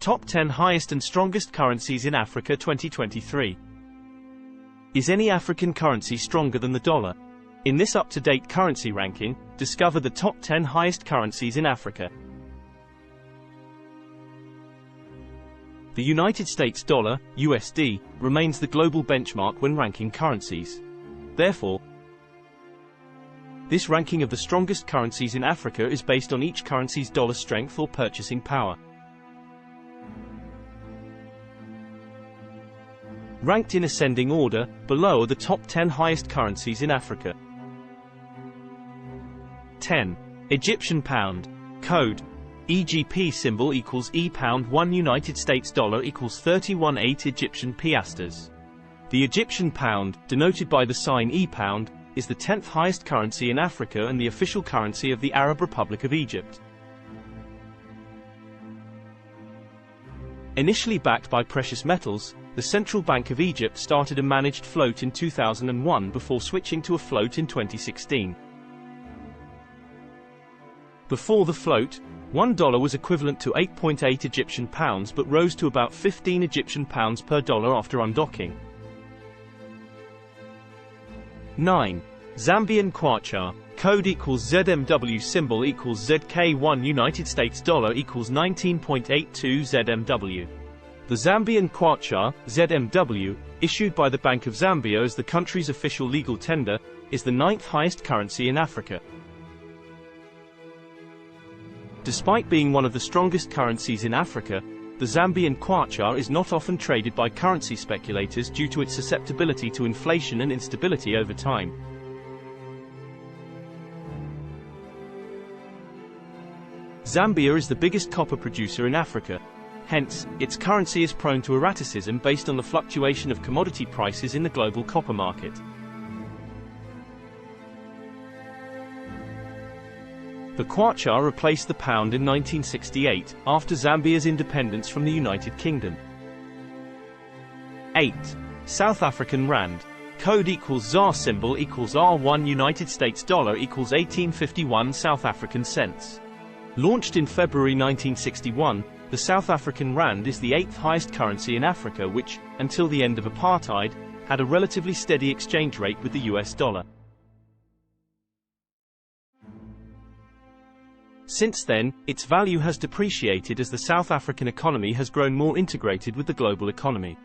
Top 10 Highest and Strongest Currencies in Africa 2023. Is any African currency stronger than the dollar? In this up-to-date currency ranking, discover the top 10 highest currencies in Africa. The United States dollar, USD, remains the global benchmark when ranking currencies. Therefore, this ranking of the strongest currencies in Africa is based on each currency's dollar strength or purchasing power. Ranked in ascending order, below are the top 10 highest currencies in Africa. 10. Egyptian pound. Code EGP symbol equals E-pound 1 United States dollar equals 31.8 Egyptian piastres. The Egyptian pound, denoted by the sign E-pound, is the 10th highest currency in Africa and the official currency of the Arab Republic of Egypt. Initially backed by precious metals, the Central Bank of Egypt started a managed float in 2001 before switching to a float in 2016. Before the float, $1 was equivalent to 8.8 Egyptian pounds but rose to about 15 Egyptian pounds per dollar after undocking. 9. Zambian kwacha. Code equals ZMW symbol equals ZK1 United States dollar equals 19.82 ZMW. The Zambian kwacha, ZMW, issued by the Bank of Zambia as the country's official legal tender, is the 9th highest currency in Africa. Despite being one of the strongest currencies in Africa, the Zambian kwacha is not often traded by currency speculators due to its susceptibility to inflation and instability over time. Zambia is the biggest copper producer in Africa. Hence, its currency is prone to erraticism based on the fluctuation of commodity prices in the global copper market. The kwacha replaced the pound in 1968, after Zambia's independence from the United Kingdom. 8. South African rand. Code equals ZAR symbol equals R1 United States dollar equals 1851 South African cents. Launched in February 1961, the South African rand is the 8th highest currency in Africa which, until the end of apartheid, had a relatively steady exchange rate with the US dollar. Since then, its value has depreciated as the South African economy has grown more integrated with the global economy.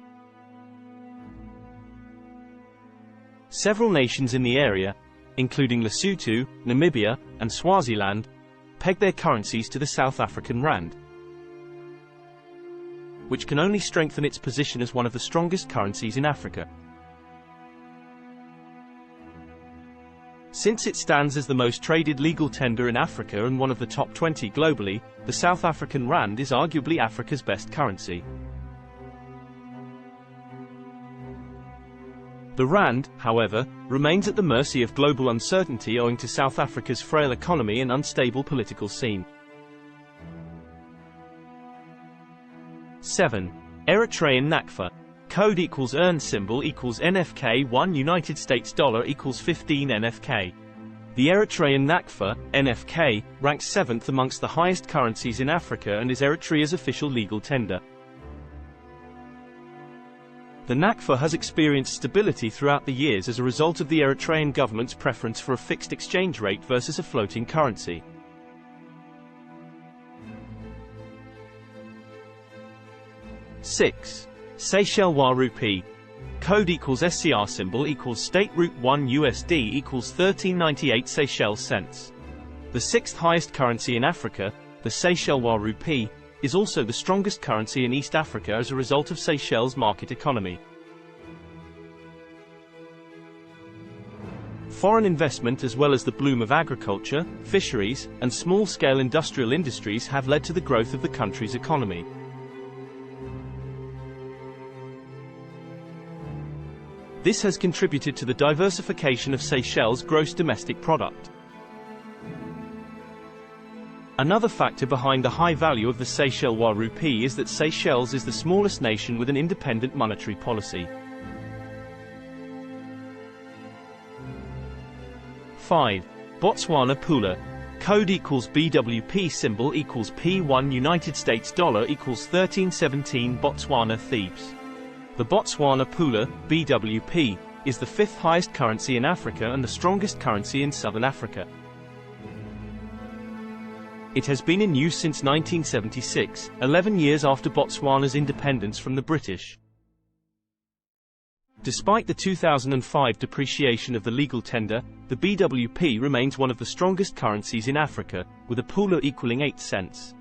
Several nations in the area, including Lesotho, Namibia, and Swaziland, peg their currencies to the South African rand, which can only strengthen its position as one of the strongest currencies in Africa. Since it stands as the most traded legal tender in Africa and one of the top 20 globally, the South African rand is arguably Africa's best currency. The rand, however, remains at the mercy of global uncertainty owing to South Africa's frail economy and unstable political scene. 7. Eritrean nakfa. Code equals ERN symbol equals NFK 1 United States dollar equals 15 NFK. The Eritrean nakfa, NFK, ranks 7th amongst the highest currencies in Africa and is Eritrea's official legal tender. The nakfa has experienced stability throughout the years as a result of the Eritrean government's preference for a fixed exchange rate versus a floating currency. 6. Seychellois rupee. Code equals SCR symbol equals state root 1 USD equals 13.98 Seychelles cents. The 6th highest currency in Africa, the Seychellois rupee, is also the strongest currency in East Africa as a result of Seychelles' market economy. Foreign investment as well as the bloom of agriculture, fisheries, and small-scale industrial industries have led to the growth of the country's economy. This has contributed to the diversification of Seychelles' gross domestic product. Another factor behind the high value of the Seychellois rupee is that Seychelles is the smallest nation with an independent monetary policy. 5. Botswana pula. Code equals BWP. Symbol equals P1. United States dollar equals 1317. Botswana Thebes. The Botswana pula, BWP, is the fifth highest currency in Africa and the strongest currency in Southern Africa. It has been in use since 1976, 11 years after Botswana's independence from the British. Despite the 2005 depreciation of the legal tender, the BWP remains one of the strongest currencies in Africa, with a pula equaling 8 cents.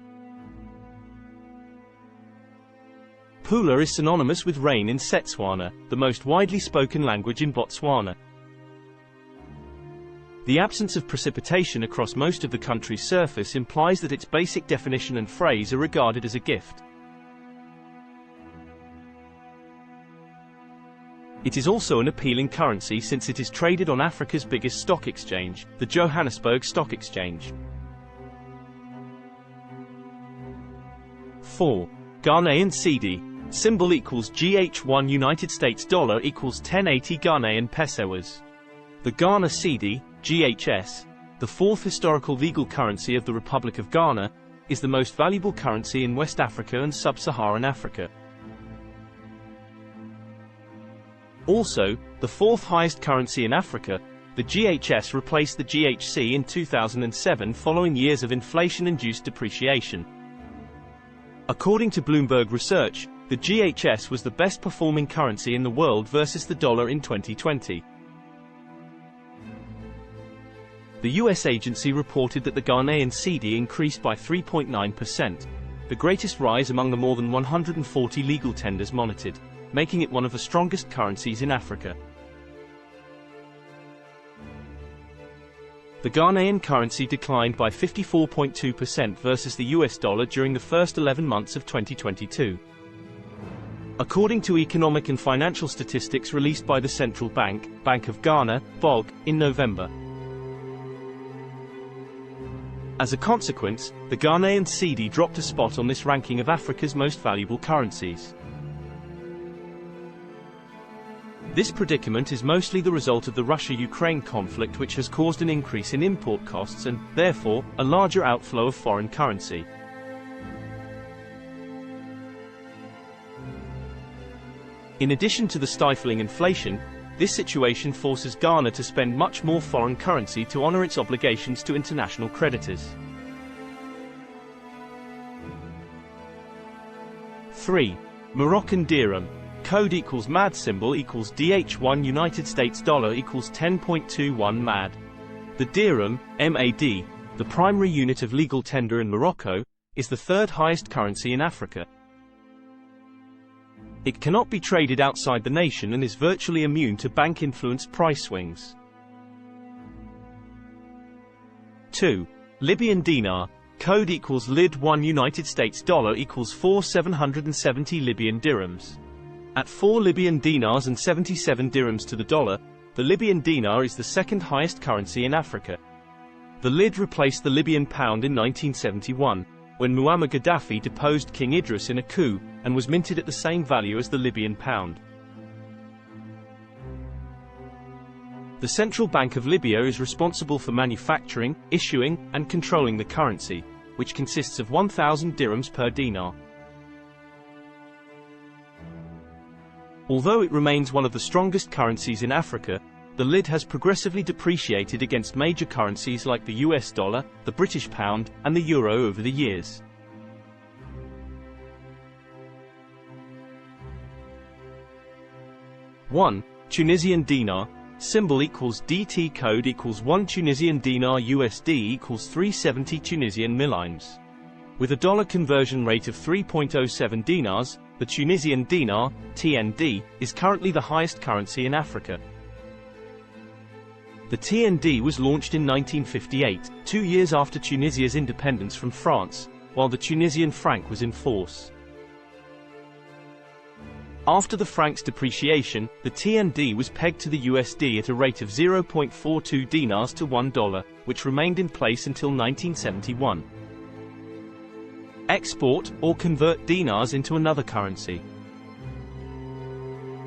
Pula is synonymous with rain in Setswana, the most widely spoken language in Botswana. The absence of precipitation across most of the country's surface implies that its basic definition and phrase are regarded as a gift. It is also an appealing currency since it is traded on Africa's biggest stock exchange, the Johannesburg Stock Exchange. 4. Ghanaian cedi. Symbol equals GH1. United States dollar equals 1080 Ghanaian pesewas. The Ghana cedi, GHS, the fourth historical legal currency of the Republic of Ghana, is the most valuable currency in West Africa and Sub-Saharan Africa. Also, the fourth highest currency in Africa, the GHS replaced the GHC in 2007 following years of inflation-induced depreciation. According to Bloomberg Research, the GHS was the best-performing currency in the world versus the dollar in 2020. The US agency reported that the Ghanaian cedi increased by 3.9%, the greatest rise among the more than 140 legal tenders monitored, making it one of the strongest currencies in Africa. The Ghanaian currency declined by 54.2% versus the US dollar during the first 11 months of 2022. According to economic and financial statistics released by the Central Bank, Bank of Ghana, BOG, in November. As a consequence, the Ghanaian cedi dropped a spot on this ranking of Africa's most valuable currencies. This predicament is mostly the result of the Russia-Ukraine conflict, which has caused an increase in import costs and, therefore, a larger outflow of foreign currency. In addition to the stifling inflation, this situation forces Ghana to spend much more foreign currency to honor its obligations to international creditors. 3. Moroccan dirham. Code equals MAD. Symbol equals DH1. United States dollar equals 10.21 MAD. The dirham, MAD, the primary unit of legal tender in Morocco, is the third highest currency in Africa. It cannot be traded outside the nation and is virtually immune to bank-influenced price swings. 2. Libyan dinar. Code equals LID1. United States dollar equals 4,770 Libyan dirhams. At 4 Libyan dinars and 77 dirhams to the dollar, the Libyan dinar is the second highest currency in Africa. The lid replaced the Libyan pound in 1971, when Muammar Gaddafi deposed King Idris in a coup, and was minted at the same value as the Libyan pound. The Central Bank of Libya is responsible for manufacturing, issuing, and controlling the currency, which consists of 1,000 dirhams per dinar. Although it remains one of the strongest currencies in Africa, the lid has progressively depreciated against major currencies like the US dollar, the British pound, and the euro over the years. (1) Tunisian dinar. Symbol equals DT. Code equals 1 Tunisian dinar. USD equals 370 Tunisian millimes. With a dollar conversion rate of 3.07 dinars, the Tunisian dinar, TND, is currently the highest currency in Africa. The TND was launched in 1958, 2 years after Tunisia's independence from France, while the Tunisian franc was in force. After the franc's depreciation, the TND was pegged to the USD at a rate of 0.42 dinars to $1, which remained in place until 1971. Export, or convert dinars into another currency.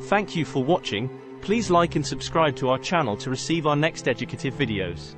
Thank you for watching. Please like and subscribe to our channel to receive our next educative videos.